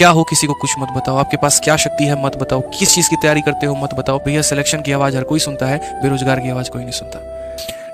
क्या हो किसी को कुछ मत बताओ, आपके पास क्या शक्ति है मत बताओ, किस चीज़ की तैयारी करते हो मत बताओ। भैया सिलेक्शन की आवाज़ हर कोई सुनता है, बेरोजगार की आवाज़ कोई नहीं सुनता।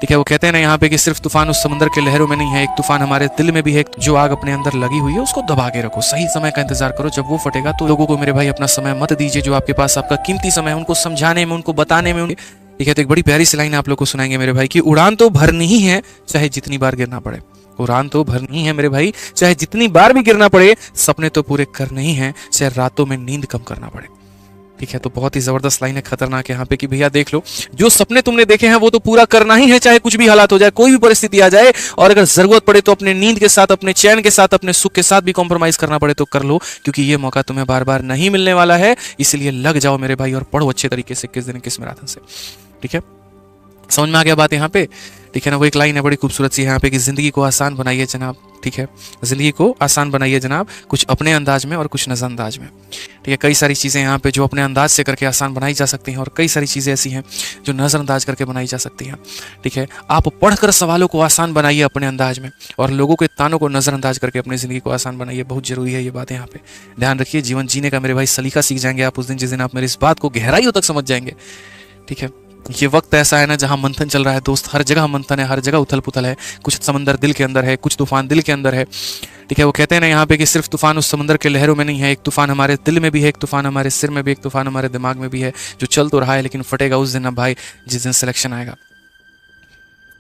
ठीक है, वो कहते हैं ना यहाँ पे कि सिर्फ तूफान उस समुद्र के लहरों में नहीं है, एक तूफान हमारे दिल में भी है। जो आग अपने अंदर लगी हुई है उसको दबा के रखो, सही समय का इंतजार करो, जब वो फटेगा तो लोगों को मेरे भाई अपना समय मत दीजिए। जो आपके पास आपका कीमती समय है उनको समझाने में, उनको बताने में। ठीक है, तो एक बड़ी प्यारी सी लाइन आप लोग को सुनाएंगे मेरे भाई की उड़ान तो भरनी ही है चाहे जितनी बार गिरना पड़े। उड़ान तो भरनी है मेरे भाई, चाहे जितनी बार भी गिरना पड़े। सपने तो पूरे करने ही हैं, चाहे रातों में नींद कम करना पड़े। ठीक है, तो बहुत ही जबरदस्त लाइन है, खतरनाक है यहाँ पे कि भैया देख लो, जो सपने तुमने देखे हैं वो तो पूरा करना ही है, चाहे कुछ भी हालात हो जाए, कोई भी परिस्थिति आ जाए। और अगर जरूरत पड़े तो अपने नींद के साथ, अपने चैन के साथ, अपने सुख के साथ भी कॉम्प्रोमाइज करना पड़े तो कर लो, क्योंकि ये मौका तुम्हें बार बार नहीं मिलने वाला है। इसलिए लग जाओ मेरे भाई और पढ़ो अच्छे तरीके से, किस दिन किस मैराथन से। ठीक है, समझ में आ गया बात यहाँ पे। ठीक है ना, वो एक लाइन है बड़ी खूबसूरत सी यहाँ पे कि जिंदगी को आसान बनाइए जनाब। ठीक है, जिंदगी को आसान बनाइए जनाब, कुछ अपने अंदाज में और कुछ नजरअंदाज में। ठीक है, कई सारी चीज़ें यहाँ पे जो अपने अंदाज से करके आसान बनाई जा सकती हैं और कई सारी चीज़ें ऐसी हैं जो नजरअंदाज करके बनाई जा सकती हैं। ठीक है, आप पढ़कर सवालों को आसान बनाइए अपने अंदाज में और लोगों के तानों को नजरअंदाज करके अपनी जिंदगी को आसान बनाइए। बहुत जरूरी है ये बात यहाँ पे, ध्यान रखिए। जीवन जीने का मेरे भाई सलीका सीख जाएंगे आप उस दिन जिस दिन आप मेरी इस बात को गहराइयों तक समझ जाएंगे। ठीक है, ये वक्त ऐसा है ना जहां मंथन चल रहा है दोस्त, हर जगह मंथन है, हर जगह उथल पुथल है। कुछ समंदर दिल के अंदर है, कुछ तूफान दिल के अंदर है। ठीक है, वो कहते हैं ना यहाँ पे कि सिर्फ तूफान उस समुद्र के लहरों में नहीं है, एक तूफान हमारे दिल में भी है, एक तूफान हमारे सिर में भी, एक तूफान हमारे दिमाग में भी है, जो चल तो रहा है लेकिन फटेगा उस दिन ना भाई, जिस दिन सिलेक्शन आएगा।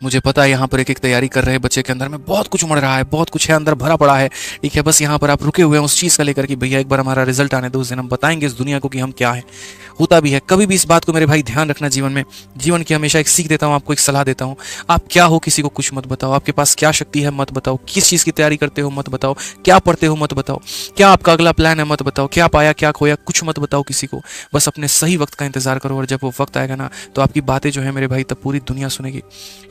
मुझे पता है यहाँ पर एक एक तैयारी कर रहे हैं बच्चे के अंदर में बहुत कुछ उमड़ रहा है, बहुत कुछ है अंदर भरा पड़ा है। ठीक है, बस यहाँ पर आप रुके हुए हैं उस चीज़ का लेकर कि भैया एक बार हमारा रिजल्ट आने दो, उस दिन हम बताएंगे इस दुनिया को कि हम क्या है। होता भी है, कभी भी इस बात को मेरे भाई ध्यान रखना जीवन में। जीवन की हमेशा एक सीख देता हूँ आपको, एक सलाह देता हूँ, आप क्या हो किसी को कुछ मत बताओ, आपके पास क्या शक्ति है मत बताओ, किस चीज़ की तैयारी करते हो मत बताओ, क्या पढ़ते हो मत बताओ, क्या आपका अगला प्लान है मत बताओ, क्या पाया क्या खोया कुछ मत बताओ किसी को। बस अपने सही वक्त का इंतजार करो और जब वो वक्त आएगा ना तो आपकी बातें जो है मेरे भाई तब पूरी दुनिया सुनेगी।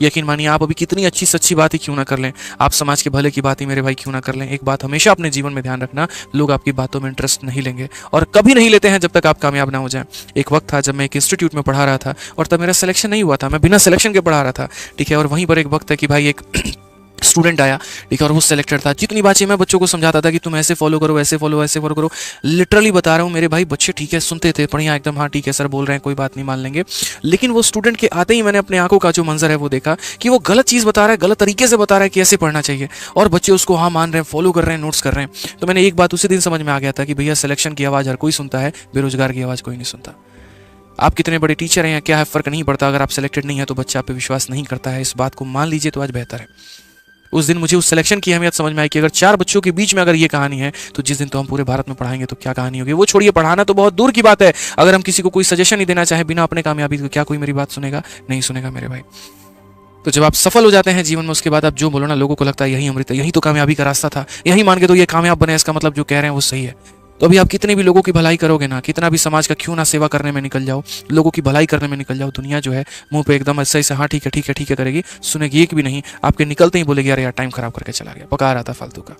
यकीन मानिए, आप अभी कितनी अच्छी सच्ची बात ही क्यों ना कर लें, आप समाज के भले की बात ही मेरे भाई क्यों ना कर लें, एक बात हमेशा अपने जीवन में ध्यान रखना, लोग आपकी बातों में इंटरेस्ट नहीं लेंगे और कभी नहीं लेते हैं जब तक आप कामयाब ना हो जाएं। एक वक्त था जब मैं एक इंस्टीट्यूट में पढ़ा रहा था और तब मेरा सिलेक्शन नहीं हुआ था, मैं बिना सिलेक्शन के पढ़ा रहा था। ठीक है, और वहीं पर एक वक्त है कि भाई एक स्टूडेंट आया, ठीक है, और वो सेलेक्टेड था। जितनी बातें मैं बच्चों को समझाता था कि तुम ऐसे फॉलो करो, ऐसे फॉलो, ऐसे फॉलो करो, लिटरली बता रहा हूँ मेरे भाई, बच्चे ठीक है सुनते थे, बढ़िया एकदम, हाँ ठीक है सर बोल रहे हैं, कोई बात नहीं मान लेंगे। लेकिन वो स्टूडेंट के आते ही मैंने अपने आंखों का जो मंजर है वो देखा कि वो गलत चीज़ बता रहा है, गलत तरीके से बता रहा है कि ऐसे पढ़ना चाहिए, और बच्चे उसको हाँ मान रहे हैं, फॉलो कर रहे हैं, नोट्स कर रहे हैं। तो मैंने एक बात उसी दिन समझ में आ गया था कि भैया सिलेक्शन की आवाज़ हर कोई सुनता है, बेरोजगार की आवाज़ कोई नहीं सुनता। आप कितने बड़े टीचर हैं या क्या है फर्क नहीं पड़ता, अगर आप सिलेक्टेड नहीं है तो बच्चा आप पे विश्वास नहीं करता है, इस बात को मान लीजिए तो आज बेहतर है। उस दिन मुझे उस सिलेक्शन की अहमियत समझ में आई कि अगर 4 बच्चों के बीच में अगर ये कहानी है तो जिस दिन तो हम पूरे भारत में पढ़ाएंगे तो क्या कहानी होगी। वो छोड़िए, पढ़ाना तो बहुत दूर की बात है, अगर हम किसी को कोई सजेशन ही देना चाहे बिना अपने कामयाबी तो क्या कोई मेरी बात सुनेगा? नहीं सुनेगा मेरे भाई। तो जब आप सफल हो जाते हैं जीवन में उसके बाद आप जो बोलो ना, लोगों को लगता है यही अमृत है, यही तो कामयाबी का रास्ता था, यही मान के तो ये कामयाब बने, इसका मतलब जो कह रहे हैं वो सही है। तो अभी आप कितने भी लोगों की भलाई करोगे ना, कितना भी समाज का क्यों ना सेवा करने में निकल जाओ, लोगों की भलाई करने में निकल जाओ, दुनिया जो है मुंह पे एकदम ऐसे से हाँ ठीक है ठीक है ठीक है करेगी, सुनेगी एक भी नहीं, आपके निकलते ही बोलेगी यार टाइम खराब करके चला गया, पका रहा था फालतू का।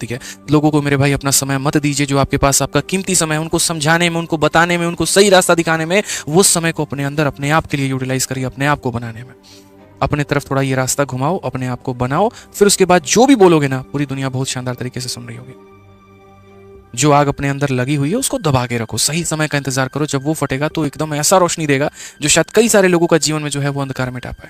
ठीक है, लोगों को मेरे भाई अपना समय मत दीजिए, जो आपके पास आपका कीमती समय है उनको समझाने में, उनको बताने में, उनको सही रास्ता दिखाने में, वो समय को अपने अंदर अपने आप के लिए यूटिलाइज करिए, अपने आप को बनाने में। अपने तरफ थोड़ा ये रास्ता घुमाओ, अपने आप को बनाओ, फिर उसके बाद जो भी बोलोगे ना पूरी दुनिया बहुत शानदार तरीके से सुन रही होगी। जो आग अपने अंदर लगी हुई है उसको दबा के रखो, सही समय का इंतजार करो, जब वो फटेगा तो एकदम ऐसा रोशनी देगा जो शायद कई सारे लोगों का जीवन में जो है वो अंधकार मिटा पाए।